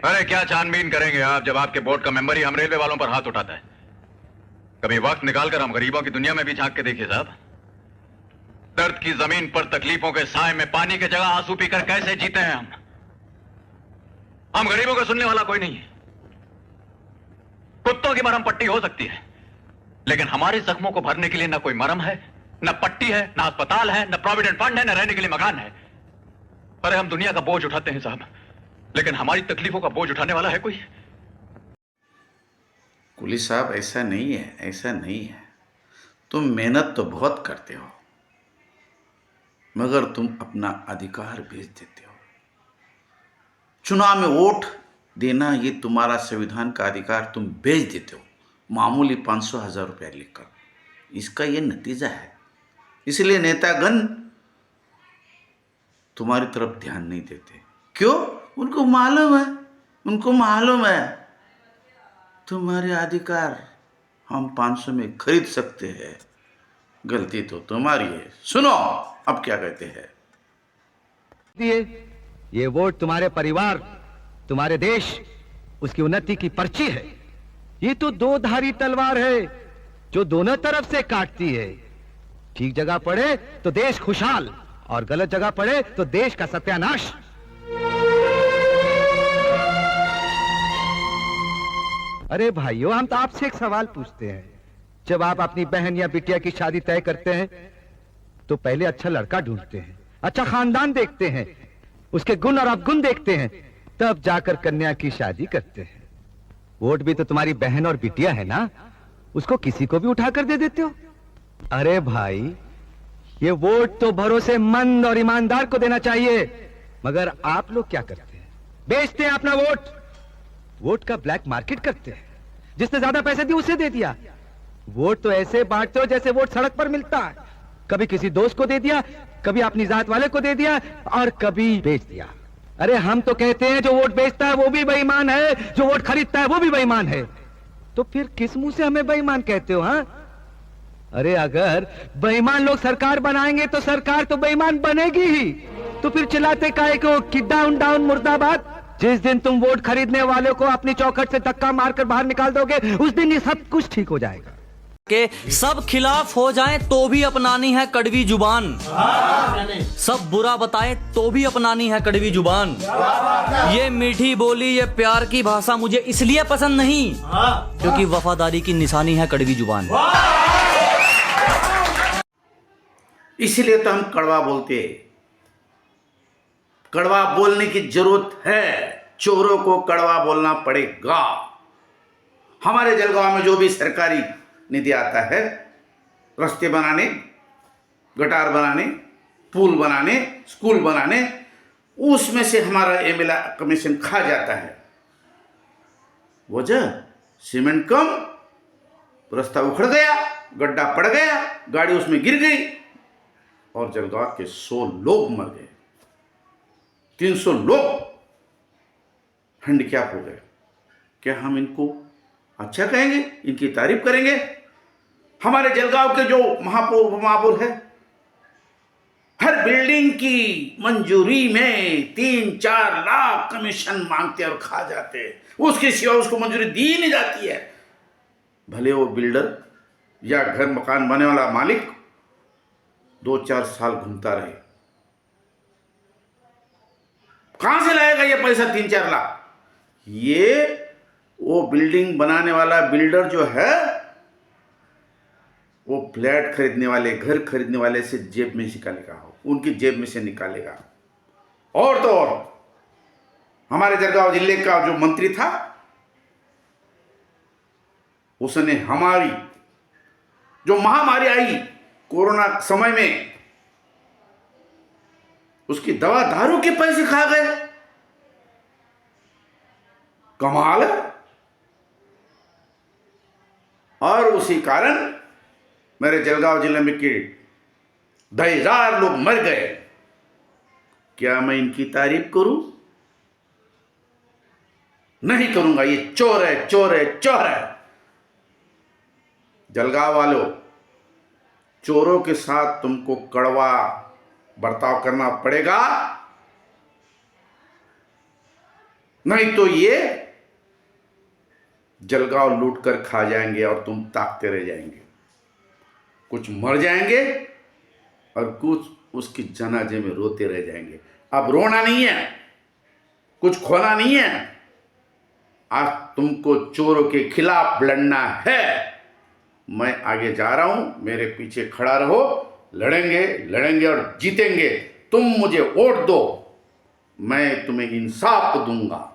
अरे क्या छानबीन करेंगे आप जब आपके बोर्ड का मेंबर ही हम रेलवे वालों पर हाथ उठाता है। कभी वक्त निकालकर हम गरीबों की दुनिया में भी झांक के देखिए साहब। दर्द की जमीन पर तकलीफों के साए में पानी की जगह आंसू पीकर कैसे जीते हैं हम गरीबों को सुनने वाला कोई नहीं है। कुत्तों की मरहम पट्टी हो सकती है, लेकिन हमारे जख्मों को भरने के लिए ना कोई मरहम है, ना पट्टी है, ना अस्पताल है, ना प्रोविडेंट फंड है, ना रहने के लिए मकान है। अरे हम दुनिया का बोझ उठाते हैं साहब, लेकिन हमारी तकलीफों का बोझ उठाने वाला है कोई? कुली साहब ऐसा नहीं है, ऐसा नहीं है। तुम मेहनत तो बहुत करते हो, मगर तुम अपना अधिकार बेच देते हो। चुनाव में वोट देना ये तुम्हारा संविधान का अधिकार तुम बेच देते हो, मामूली 500,000 रुपया लेकर। इसका ये नतीजा है। इसलिए नेतागण तुम्हारी तरफ ध्यान नहीं देते। क्यों? उनको मालूम है तुम्हारे अधिकार हम 500 में खरीद सकते हैं। गलती तो तुम्हारी है। सुनो अब क्या कहते हैं। ये वोट तुम्हारे परिवार, तुम्हारे देश, उसकी उन्नति की पर्ची है। ये तो दो धारी तलवार है जो दोनों तरफ से काटती है। ठीक जगह पड़े तो देश खुशहाल, और गलत जगह पड़े तो देश का सत्यानाश। अरे भाइयों, हम तो आपसे एक सवाल पूछते हैं। जब आप अपनी बहन या बिटिया की शादी तय करते हैं तो पहले अच्छा लड़का ढूंढते हैं, अच्छा खानदान देखते हैं, उसके गुण और अवगुण देखते हैं, तब जाकर कन्या की शादी करते हैं। वोट भी तो तुम्हारी बहन और बिटिया है ना, उसको किसी को भी उठाकर दे देते हो। अरे भाई, ये वोट तो भरोसेमंद और ईमानदार को देना चाहिए, मगर आप लोग क्या करते हैं? बेचते हैं अपना वोट। वोट का ब्लैक मार्केट करते हैं। जिसने ज्यादा पैसे दिए उसे दे दिया। वोट तो ऐसे बांटते हो जैसे वोट सड़क पर मिलता है। कभी किसी दोस्त को दे दिया, कभी अपनी जात वाले को दे दिया, और कभी बेच दिया। अरे हम तो कहते हैं जो वोट बेचता है वो भी बेईमान है, जो वोट खरीदता है वो भी बेईमान है। तो फिर किस मुंह से हमें बेईमान कहते हो? हाँ, अरे अगर बेईमान लोग सरकार बनाएंगे तो सरकार तो बेईमान बनेगी ही। तो फिर चिल्लाते काहे को कि डाउन डाउन मुर्दाबाद? जिस दिन तुम वोट खरीदने वाले को अपनी चौखट से धक्का मारकर बाहर निकाल दोगे, उस दिन ये सब कुछ ठीक हो जाएगा। के सब खिलाफ हो जाएं तो भी अपनानी है कड़वी जुबान। सब बुरा बताएं तो भी अपनानी है कड़वी जुबान। ये मीठी बोली, ये प्यार की भाषा मुझे इसलिए पसंद नहीं क्योंकि वफादारी की निशानी है कड़वी जुबान। इसीलिए तो हम कड़वा बोलते हैं। कड़वा बोलने की जरूरत है। चोरों को कड़वा बोलना पड़ेगा। हमारे जलगांव में जो भी सरकारी निधि आता है, रास्ते बनाने, गटार बनाने, पुल बनाने, स्कूल बनाने, उसमें से हमारा एमएलए कमीशन खा जाता है। वजह सीमेंट कम, रास्ता उखड़ गया, गड्ढा पड़ गया, गाड़ी उसमें गिर गई और जलगांव के 100 लोग मर गए, 300 लोग हैंडीकैप हो गए। क्या हम इनको अच्छा कहेंगे? इनकी तारीफ करेंगे? हमारे जलगांव के जो महापौर है, हर बिल्डिंग की मंजूरी में 3-4 लाख कमीशन मांगते और खा जाते। उसके सिवा उसको मंजूरी दी नहीं जाती है। भले वो बिल्डर या घर मकान बनाने वाला मालिक 2-4 साल घूमता रहे। कहां से लाएगा ये पैसा 3-4 लाख? ये वो बिल्डिंग बनाने वाला बिल्डर जो है, वो फ्लैट खरीदने वाले, घर खरीदने वाले से जेब में निकालेगा, उनकी जेब में से निकालेगा। और तो और हमारे जलगांव जिले का जो मंत्री था, उसने हमारी जो महामारी आई कोरोना समय में, उसकी दवा दारू के पैसे खा गए। कमाल है। और उसी कारण मेरे जलगांव जिले में के 10,000 लोग मर गए। क्या मैं इनकी तारीफ करूं? नहीं करूंगा। ये चोर है, चोर है, चोर है। जलगांव वालों, चोरों के साथ तुमको कड़वा बर्ताव करना पड़ेगा, नहीं तो ये जलगांव लूट कर खा जाएंगे और तुम ताकते रह जाएंगे। कुछ मर जाएंगे और कुछ उसकी जनाजे में रोते रह जाएंगे। अब रोना नहीं है, कुछ खोना नहीं है, आज तुमको चोरों के खिलाफ लड़ना है। मैं आगे जा रहा हूं, मेरे पीछे खड़ा रहो, लड़ेंगे लड़ेंगे और जीतेंगे। तुम मुझे वोट दो, मैं तुम्हें इंसाफ दूंगा।